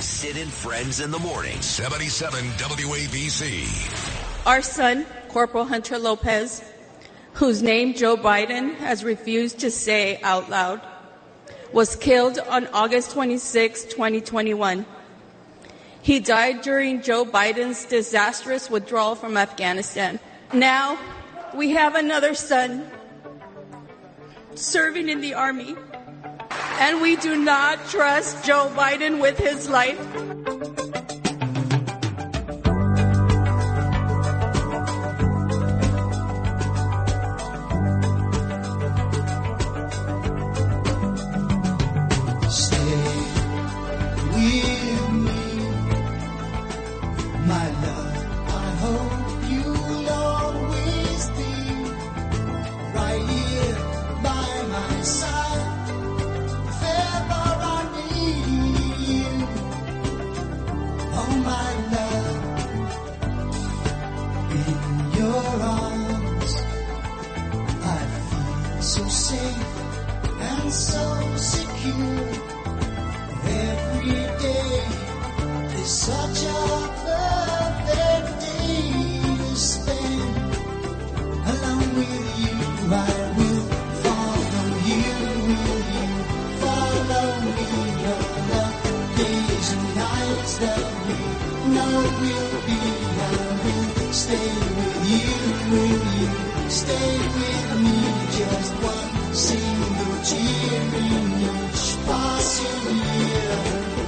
Sid and Friends in the Morning. 77 WABC. Our son, Corporal Hunter Lopez, whose name Joe Biden has refused to say out loud, was killed on August 26, 2021. He died during Joe Biden's disastrous withdrawal from Afghanistan. Now, we have another son serving in the Army, and we do not trust Joe Biden with his life.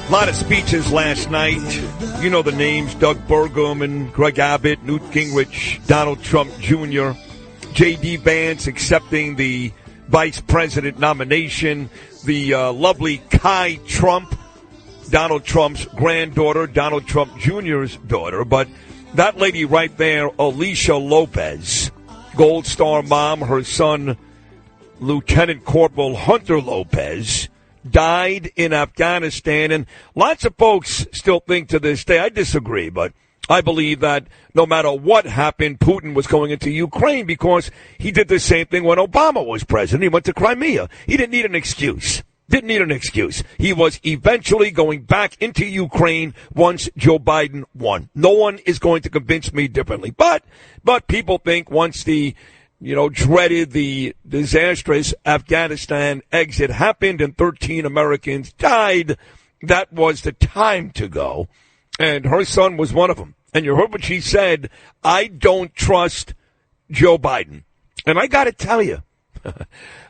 A lot of speeches last night. You know the names: Doug Burgum and Greg Abbott, Newt Gingrich, Donald Trump Jr., J.D. Vance accepting the vice president nomination, the lovely Kai Trump, Donald Trump's granddaughter, Donald Trump Jr.'s daughter. But that lady right there, Alicia Lopez, Gold Star mom, her son, Lieutenant Corporal Hunter Lopez, died in Afghanistan. And lots of folks still think to this day, I disagree, but I believe that no matter what happened, Putin was going into Ukraine because he did the same thing when Obama was president. He went to Crimea. He didn't need an excuse. Didn't need an excuse. He was eventually going back into Ukraine once Joe Biden won. No one is going to convince me differently. But people think once the dreaded, the disastrous Afghanistan exit happened and 13 Americans died, that was the time to go. And her son was one of them. And you heard what she said: I don't trust Joe Biden. And I got to tell you,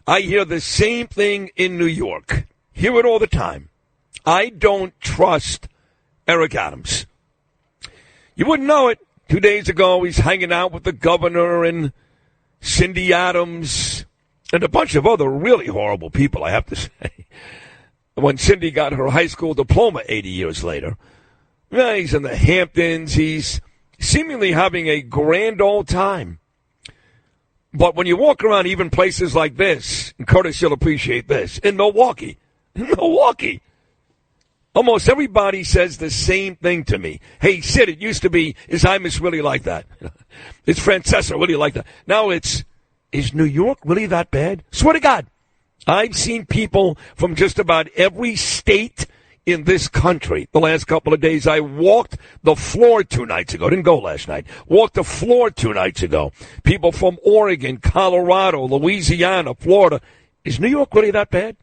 I hear the same thing in New York. Hear it all the time. I don't trust Eric Adams. You wouldn't know it. 2 days ago, he's hanging out with the governor and Cindy Adams and a bunch of other really horrible people, I have to say. When Cindy got her high school diploma 80 years later, he's in the Hamptons. He's seemingly having a grand old time. But when you walk around even places like this, and Curtis, you'll appreciate this, in Milwaukee, almost everybody says the same thing to me. Hey, Sid, it used to be, is Imus really like that? Is Francesca really like that? Now it's, is New York really that bad? Swear to God, I've seen people from just about every state in this country the last couple of days. I walked the floor 2 nights ago. Didn't go last night. Walked the floor 2 nights ago. People from Oregon, Colorado, Louisiana, Florida. Is New York really that bad?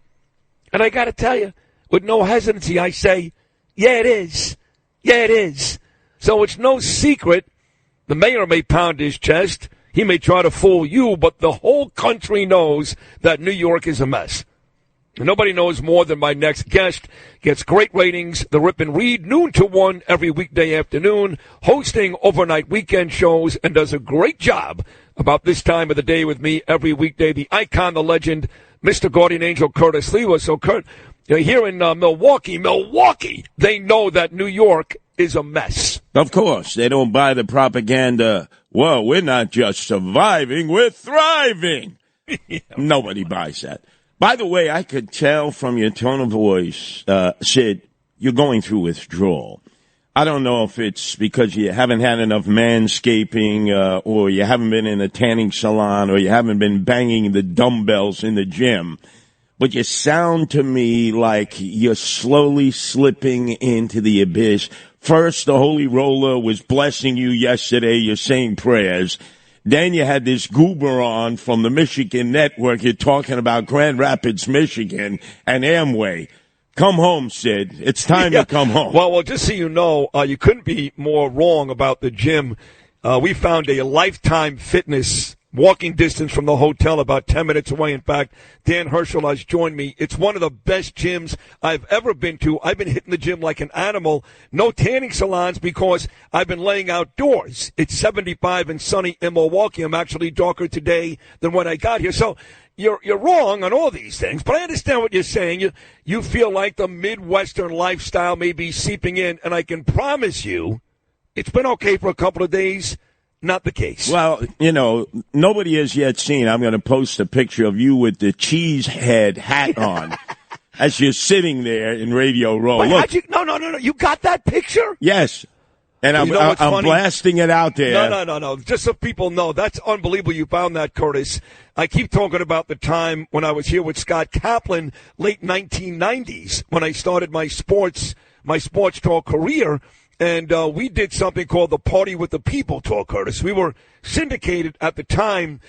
And I got to tell you, with no hesitancy, I say, yeah, it is. Yeah, it is. So it's no secret. The mayor may pound his chest. He may try to fool you, but the whole country knows that New York is a mess. Nobody knows more than my next guest. Gets great ratings. The Rip and Read, noon to 1 every weekday afternoon, hosting overnight weekend shows, and does a great job about this time of the day with me every weekday. The icon, the legend, Mr. Guardian Angel Curtis Sliwa. So, Kurt, here in Milwaukee, they know that New York is a mess. Of course. They don't buy the propaganda. Well, we're not just surviving, we're thriving. Yeah. Nobody buys that. By the way, I could tell from your tone of voice, Sid, you're going through withdrawal. I don't know if it's because you haven't had enough manscaping, or you haven't been in a tanning salon, or you haven't been banging the dumbbells in the gym. but you sound to me like you're slowly slipping into the abyss. First, the Holy Roller was blessing you yesterday. You're saying prayers. Then you had this goober on from the Michigan Network. You're talking about Grand Rapids, Michigan, and Amway. Come home, Sid. It's time to come home. Well, just so you know, you couldn't be more wrong about the gym. We found a Lifetime Fitness walking distance from the hotel, about 10 minutes away. In fact, Dan Herschel has joined me. It's one of the best gyms I've ever been to. I've been hitting the gym like an animal. No tanning salons because I've been laying outdoors. It's 75 and sunny in Milwaukee. I'm actually darker today than when I got here. So you're wrong on all these things, but I understand what you're saying. You feel like the Midwestern lifestyle may be seeping in, and I can promise you it's been okay for a couple of days. Not the case. Well, nobody has yet seen. I'm going to post a picture of you with the cheese head hat on as you're sitting there in Radio Row. Wait, look. No. You got that picture? Yes. And I'm blasting it out there. No. Just so people know, that's unbelievable you found that, Curtis. I keep talking about the time when I was here with Scott Kaplan, late 1990s, when I started my sports talk career. And we did something called the Party with the People tour, Curtis. We were syndicated at the time,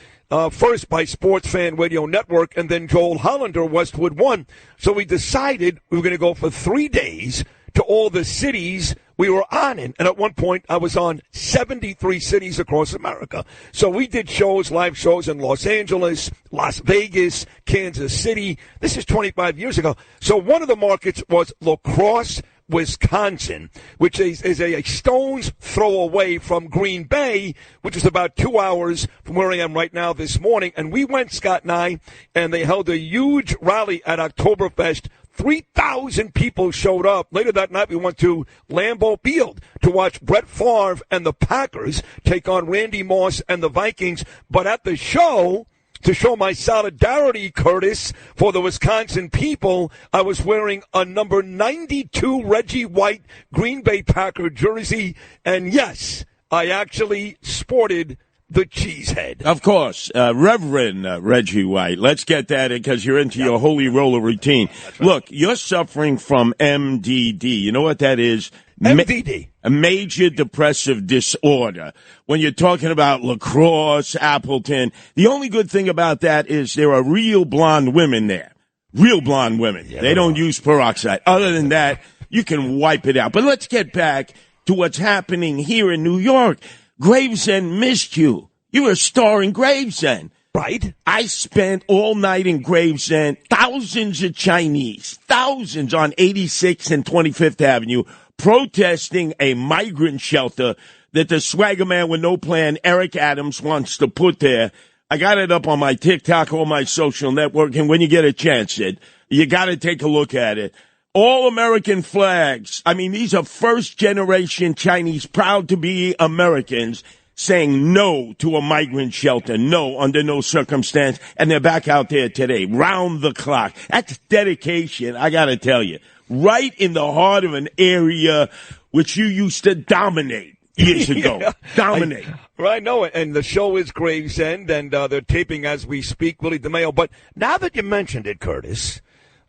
first by Sports Fan Radio Network, and then Joel Hollander, Westwood One. So we decided we were going to go for 3 days to all the cities we were on in. And at one point, I was on 73 cities across America. So we did live shows in Los Angeles, Las Vegas, Kansas City. This is 25 years ago. So one of the markets was La Crosse, Wisconsin, which is a stone's throw away from Green Bay, which is about 2 hours from where I am right now this morning. And we went, Scott and I, and they held a huge rally at Oktoberfest. 3,000 people showed up. Later that night, we went to Lambeau Field to watch Brett Favre and the Packers take on Randy Moss and the Vikings. But at the show, to show my solidarity, Curtis, for the Wisconsin people, I was wearing a number 92 Reggie White Green Bay Packer jersey. And yes, I actually sported the cheesehead. Of course, Reverend Reggie White. Let's get that in because you're into your holy roller routine. Right. Look, you're suffering from MDD. You know what that is? MDD. A major depressive disorder. When you're talking about La Crosse, Appleton, the only good thing about that is there are real blonde women there. Real blonde women. Yeah, they don't use peroxide. Other than that, you can wipe it out. But let's get back to what's happening here in New York. Gravesend missed you. You were a star in Gravesend. Right. I spent all night in Gravesend, thousands of Chinese, thousands on 86th and 25th Avenue, protesting a migrant shelter that the swagger man with no plan, Eric Adams, wants to put there. I got it up on my TikTok or my social network, and when you get a chance, Sid, you got to take a look at it. All American flags. I mean, these are first-generation Chinese, proud to be Americans, saying no to a migrant shelter, no, under no circumstance, and they're back out there today, round the clock. That's dedication, I got to tell you. Right in the heart of an area which you used to dominate years ago. Yeah, dominate. I know it. And the show is Gravesend, and they're taping as we speak, Willie DeMeo. But now that you mentioned it, Curtis,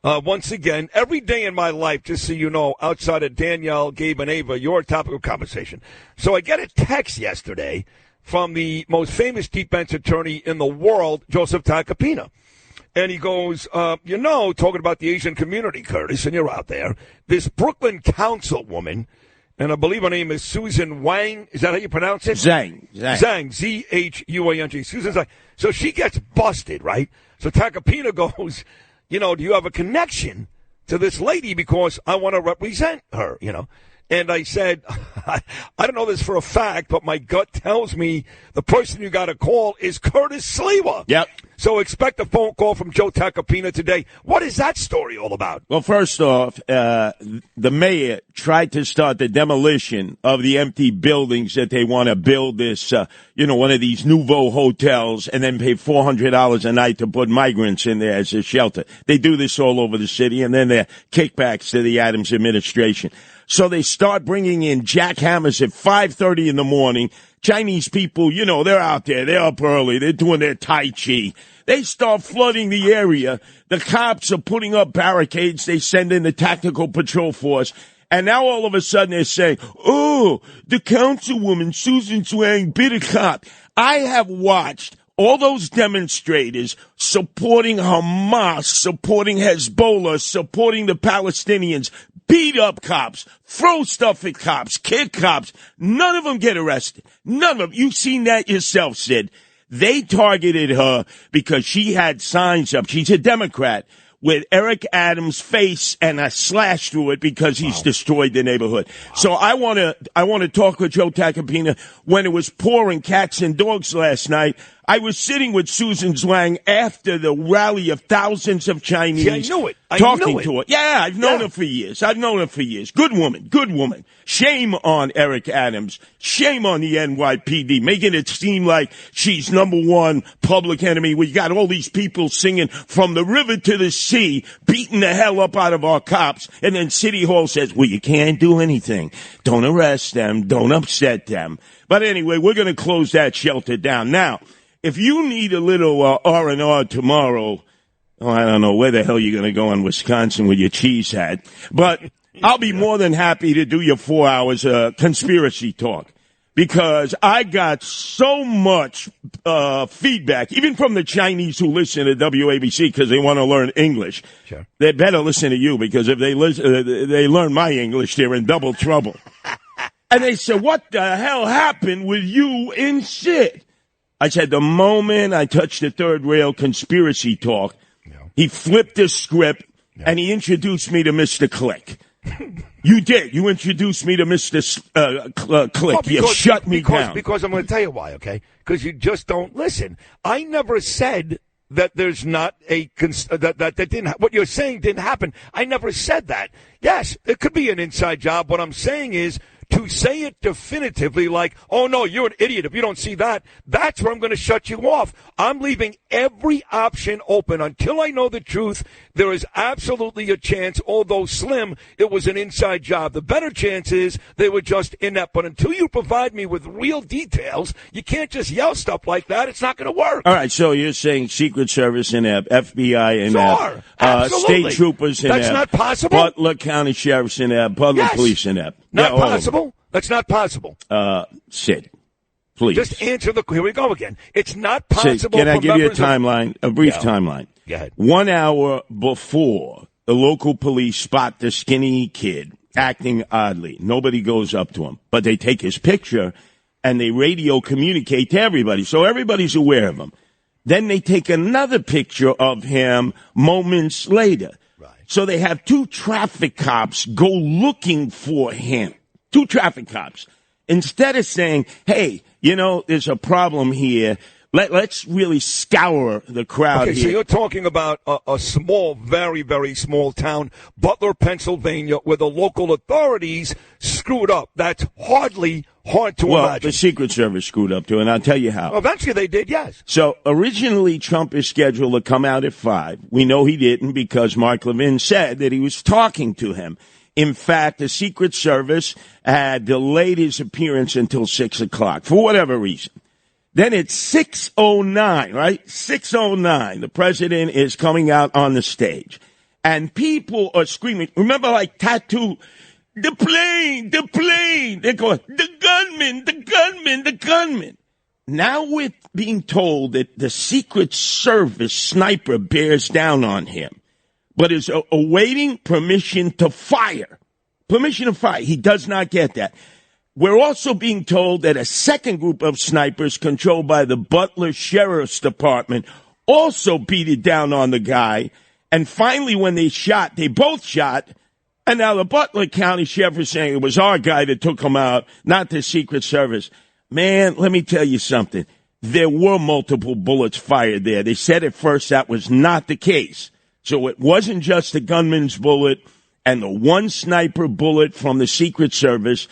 once again, every day in my life, just so you know, outside of Danielle, Gabe, and Ava, you're a topic of conversation. So I get a text yesterday from the most famous defense attorney in the world, Joseph Tacopina. And he goes, talking about the Asian community, Curtis, and you're out there, this Brooklyn councilwoman, and I believe her name is Susan Wang. Is that how you pronounce it? Zhang, Zhuang. Susan Zhang. So she gets busted, right? So Tacopina goes, do you have a connection to this lady because I want to represent her, And I said, I don't know this for a fact, but my gut tells me the person you got to call is Curtis Sliwa. Yep. So expect a phone call from Joe Tacopina today. What is that story all about? Well, first off, the mayor tried to start the demolition of the empty buildings that they want to build this, one of these nouveau hotels and then pay $400 a night to put migrants in there as a shelter. They do this all over the city, and then they're kickbacks to the Adams administration. So they start bringing in jackhammers at 5:30 in the morning Chinese people, they're out there. They're up early. They're doing their Tai Chi. They start flooding the area. The cops are putting up barricades. They send in the tactical patrol force. And now all of a sudden they're saying, oh, the councilwoman, Susan Zhuang, bit a cop. I have watched all those demonstrators supporting Hamas, supporting Hezbollah, supporting the Palestinians, beat up cops, throw stuff at cops, kick cops. None of them get arrested. None of them. You've seen that yourself, Sid. They targeted her because she had signs up. She's a Democrat with Eric Adams' face and a slash through it because he's destroyed the neighborhood. So I want to talk with Joe Tacopina. When it was pouring cats and dogs last night, I was sitting with Susan Zhuang after the rally of thousands of Chinese. See, I knew it. Talking to her. Yeah, I've known her for years. Good woman. Shame on Eric Adams. Shame on the NYPD, making it seem like she's number one public enemy. We got all these people singing from the river to the sea, beating the hell up out of our cops. And then City Hall says, well, you can't do anything. Don't arrest them. Don't upset them. But anyway, we're going to close that shelter down. Now, if you need a little R&R tomorrow, I don't know where the hell you're going to go in Wisconsin with your cheese hat, but I'll be more than happy to do your 4 hours conspiracy talk because I got so much feedback, even from the Chinese who listen to WABC because they want to learn English. Sure. They better listen to you because if they they learn my English, they're in double trouble. And they said, what the hell happened with you and Sid? I said, the moment I touched the third rail conspiracy talk, he flipped the script and he introduced me to Mr. Click. You did. You introduced me to Mr. Click. You shut me down. Because I'm going to tell you why, okay? Because you just don't listen. I never said that there's not that didn't what you're saying didn't happen. I never said that. Yes, it could be an inside job. What I'm saying is, to say it definitively like, oh, no, you're an idiot if you don't see that, that's where I'm going to shut you off. I'm leaving every option open until I know the truth. There is absolutely a chance, although slim, it was an inside job. The better chance is they were just inept. But until you provide me with real details, you can't just yell stuff like that. It's not going to work. All right, so you're saying Secret Service inept, FBI inept, state troopers inept. That's not possible. Butler County Sheriff's inept, public police inept. Not possible. That's not possible. Sid, please. Just answer here we go again. It's not possible. Sid, can I give you a timeline, a brief timeline? Go ahead. 1 hour before the local police spot the skinny kid acting oddly, nobody goes up to him, but they take his picture and they radio communicate to everybody, so everybody's aware of him. Then they take another picture of him moments later. So they have two traffic cops go looking for him. Two traffic cops. Instead of saying, hey, there's a problem here. Let's really scour the crowd here. So you're talking about a small, very, very small town, Butler, Pennsylvania, where the local authorities screwed up. That's hardly hard to imagine. Well, the Secret Service screwed up too, and I'll tell you how. Well, eventually they did, yes. So originally Trump is scheduled to come out at 5. We know he didn't because Mark Levin said that he was talking to him. In fact, the Secret Service had delayed his appearance until 6 o'clock for whatever reason. Then it's 6:09, right? 6:09. The president is coming out on the stage. And people are screaming. Remember, like Tattoo, the plane. They're going, the gunman. Now we're being told that the Secret Service sniper bears down on him, but is awaiting permission to fire. Permission to fire. He does not get that. We're also being told that a second group of snipers controlled by the Butler Sheriff's Department also beat it down on the guy. And finally, when they both shot. And now the Butler County Sheriff is saying it was our guy that took him out, not the Secret Service. Man, let me tell you something. There were multiple bullets fired there. They said at first that was not the case. So it wasn't just the gunman's bullet and the one sniper bullet from the Secret Service.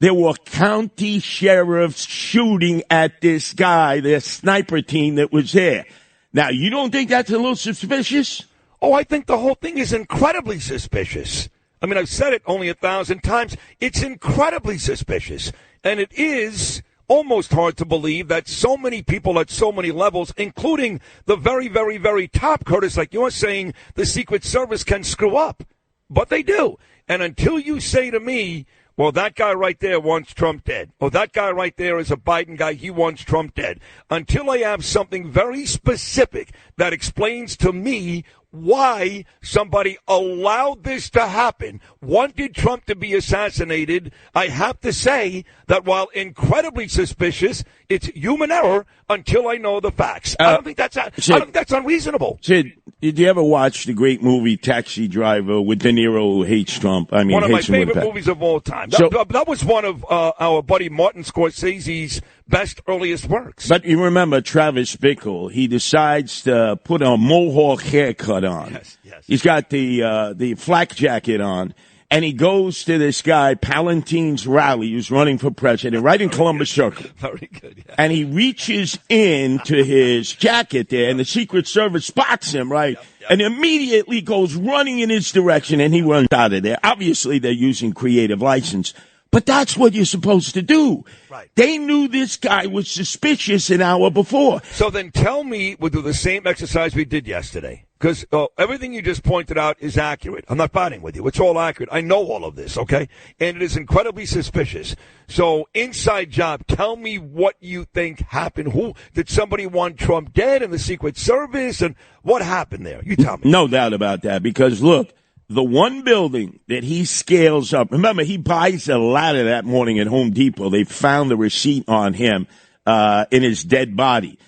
There were county sheriffs shooting at this guy, their sniper team that was there. Now, you don't think that's a little suspicious? Oh, I think the whole thing is incredibly suspicious. I mean, I've said it only 1,000 times. It's incredibly suspicious. And it is almost hard to believe that so many people at so many levels, including the very, very, very top, Curtis, like you're saying, the Secret Service can screw up. But they do. And until you say to me, well, that guy right there wants Trump dead. Or that guy right there is a Biden guy. He wants Trump dead. Until I have something very specific that explains to me why somebody allowed this to happen, wanted Trump to be assassinated, I have to say that while incredibly suspicious, it's human error until I know the facts. I don't think that's unreasonable. Sid, did you ever watch the great movie Taxi Driver with De Niro who hates Trump? I mean, one of my favorite movies of all time. That was one of our buddy Martin Scorsese's best, earliest works. But you remember Travis Bickle, he decides to put a mohawk haircut on. Yes. He's got the flak jacket on, and he goes to this guy, Palatine's rally, who's running for president, right in Columbus Circle. Very good. Yeah. And he reaches into his jacket there, and the Secret Service spots him, right? Yep. And immediately goes running in his direction, and he runs out of there. Obviously, they're using creative license. But that's what you're supposed to do. Right. They knew this guy was suspicious an hour before. So then tell me, we'll do the same exercise we did yesterday. Because everything you just pointed out is accurate. I'm not fighting with you. It's all accurate. I know all of this, okay? And it is incredibly suspicious. So inside job, tell me what you think happened. Who did somebody want Trump dead in the Secret Service? And what happened there? You tell me. No doubt about that. Because, look, the one building that he scales up, remember, he buys a ladder that morning at Home Depot. They found the receipt on him in his dead body.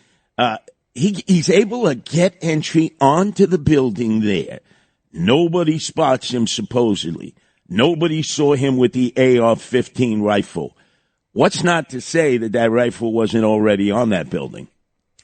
He's able to get entry onto the building there. Nobody spots him, supposedly. Nobody saw him with the AR-15 rifle. What's not to say that that rifle wasn't already on that building?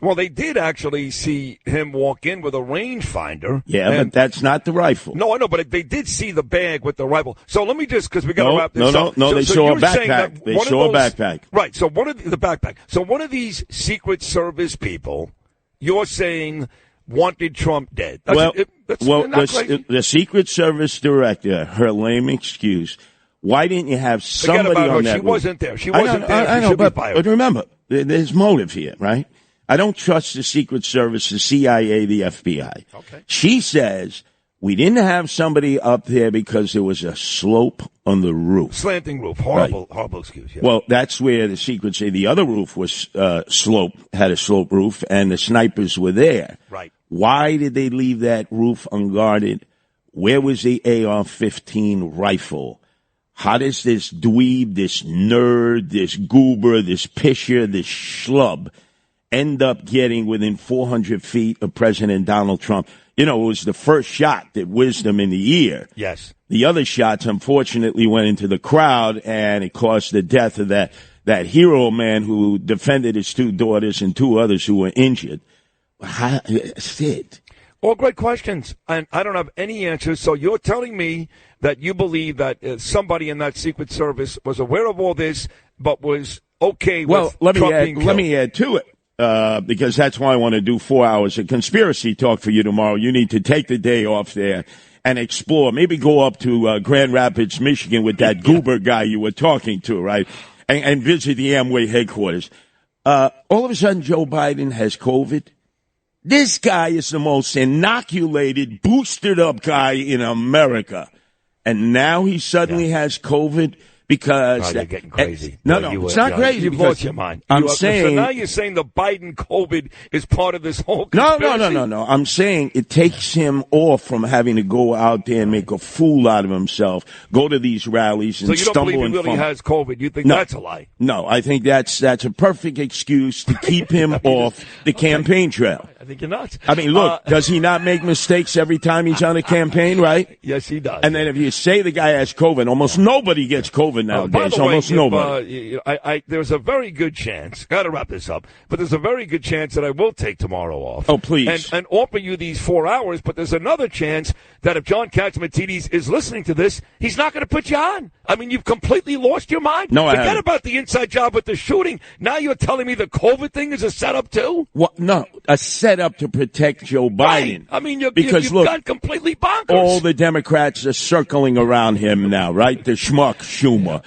Well, they did actually see him walk in with a rangefinder. Yeah, but that's not the rifle. No, I know, but they did see the bag with the rifle. So let me just, because we got to wrap this up. No, they saw a backpack. They saw a backpack. Right, so the backpack. So one of these Secret Service people, you're saying, wanted Trump dead. The Secret Service director, her lame excuse, why didn't you have somebody on that? She wasn't there. She wasn't there. I know, but remember, there's motive here, right? I don't trust the Secret Service, the CIA, the FBI. Okay. She says we didn't have somebody up there because there was a slope on the roof. Slanting roof. Horrible excuse. Yeah. Well, that's where the Secret say the other roof was had a slope roof, and the snipers were there. Right. Why did they leave that roof unguarded? Where was the AR-15 rifle? How does this dweeb, this nerd, this goober, this pisher, this schlub end up getting within 400 feet of President Donald Trump? You know, it was the first shot that whizzed him in the ear. Yes. The other shots, unfortunately, went into the crowd, and it caused the death of that hero man who defended his two daughters and two others who were injured. Sid. All great questions, and I don't have any answers. So you're telling me that you believe that somebody in that Secret Service was aware of all this, but was okay with Trump being killed? Let me add to it. Because that's why I want to do 4 hours of conspiracy talk for you tomorrow. You need to take the day off there and explore. Maybe go up to Grand Rapids, Michigan with that goober guy you were talking to, right? And visit the Amway headquarters. All of a sudden, Joe Biden has COVID. This guy is the most inoculated, boosted up guy in America. And now he suddenly has COVID. Because you're getting crazy. It's not crazy. You've lost your mind. So now you're saying the Biden COVID is part of this whole conspiracy? No. I'm saying it takes him off from having to go out there and make a fool out of himself, go to these rallies and stumble and So you don't believe he really has COVID? You think that's a lie? No, I think that's a perfect excuse to keep him off the campaign trail. I think you're nuts. I mean, look, does he not make mistakes every time he's on a campaign, right? Yes, he does. And then if you say the guy has COVID, almost nobody gets COVID nowadays. By the way, almost nobody. There's a very good chance, got to wrap this up, but there's a very good chance that I will take tomorrow off. Oh, please. And offer you these 4 hours, but there's another chance that if John Katzmatidis is listening to this, he's not going to put you on. I mean, you've completely lost your mind. No, I Forget haven't. about the inside job with the shooting. Now you're telling me the COVID thing is a setup too? What? No, a setup to protect Joe Biden. Right. I mean, you've gone completely bonkers. All the Democrats are circling around him now, right? The schmuck Schumer,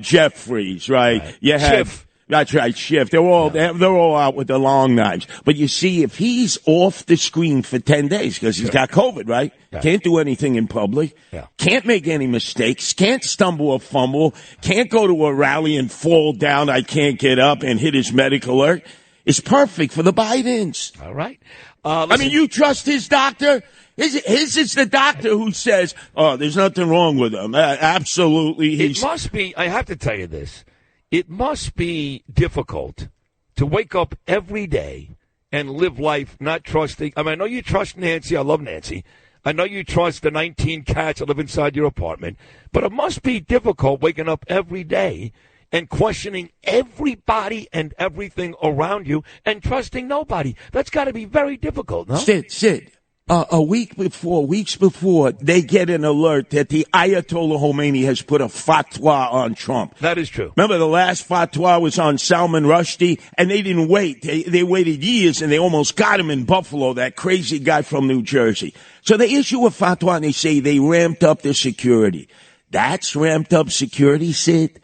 Jeffries, right? You have That's right, Schiff. They're all out with the long knives. But you see, if he's off the screen for 10 days because he's got COVID, right? Yeah. Can't do anything in public. Yeah. Can't make any mistakes. Can't stumble or fumble. Can't go to a rally and fall down. I can't get up and hit his medical alert. It's perfect for the Bidens. All right. I mean, you trust his doctor? His is the doctor who says, "Oh, there's nothing wrong with him." Absolutely, it must be. I have to tell you this. It must be difficult to wake up every day and live life not trusting. I mean, I know you trust Nancy. I love Nancy. I know you trust the 19 cats that live inside your apartment. But it must be difficult waking up every day and questioning everybody and everything around you and trusting nobody. That's got to be very difficult, no? Sid. Weeks before, they get an alert that the Ayatollah Khomeini has put a fatwa on Trump. That is true. Remember the last fatwa was on Salman Rushdie, and they didn't wait. They waited years, and they almost got him in Buffalo, that crazy guy from New Jersey. So they issue a fatwa, and they say they ramped up the security. That's ramped up security, Sid.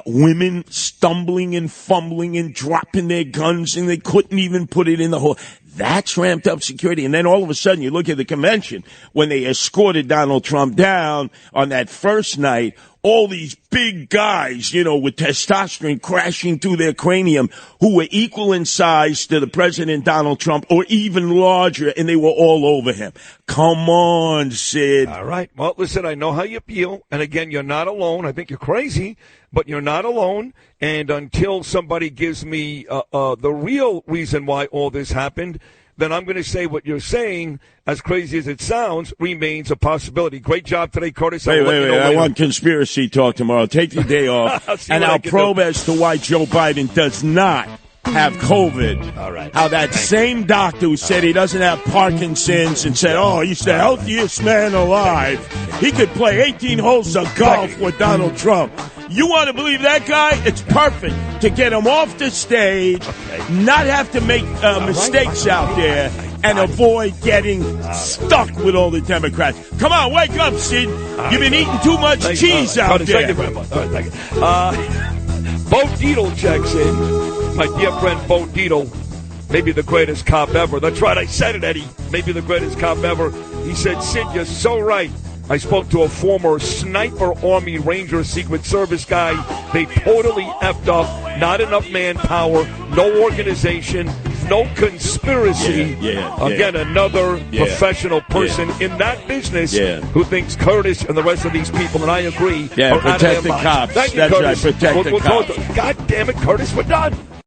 Women stumbling and fumbling and dropping their guns, and they couldn't even put it in the hole. That's ramped up security. And then all of a sudden you look at the convention when they escorted Donald Trump down on that first night, all these big guys, with testosterone crashing through their cranium who were equal in size to the President Donald Trump or even larger, and they were all over him. Come on, Sid. All right. Well, listen, I know how you feel. And again, you're not alone. I think you're crazy, but you're not alone. And until somebody gives me the real reason why all this happened, then I'm going to say what you're saying, as crazy as it sounds, remains a possibility. Great job today, Curtis. Wait. I want conspiracy talk tomorrow. Take the day off, and I'll probe as to why Joe Biden does not have COVID. All right. How that same doctor who said he doesn't have Parkinson's and said, he's the healthiest man alive. He could play 18 holes of golf with Donald Trump. You want to believe that guy? It's perfect to get him off the stage, not have to make mistakes out there, and avoid getting stuck with all the Democrats. Come on, wake up, Sid. You've been eating too much cheese out there. Thank you very much. All right, thank you. Bo Dietl checks in. My dear friend Bo Dietl, maybe the greatest cop ever. That's right, I said it, Eddie. Maybe the greatest cop ever. He said, Sid, you're so right. I spoke to a former sniper Army Ranger Secret Service guy. They totally effed up. Not enough manpower, no organization, no conspiracy. Again, another professional person in that business who thinks Curtis and the rest of these people, and I agree, are protect the cops. Thank you, That's Curtis. right, protect the cops. God damn it, Curtis, we're done.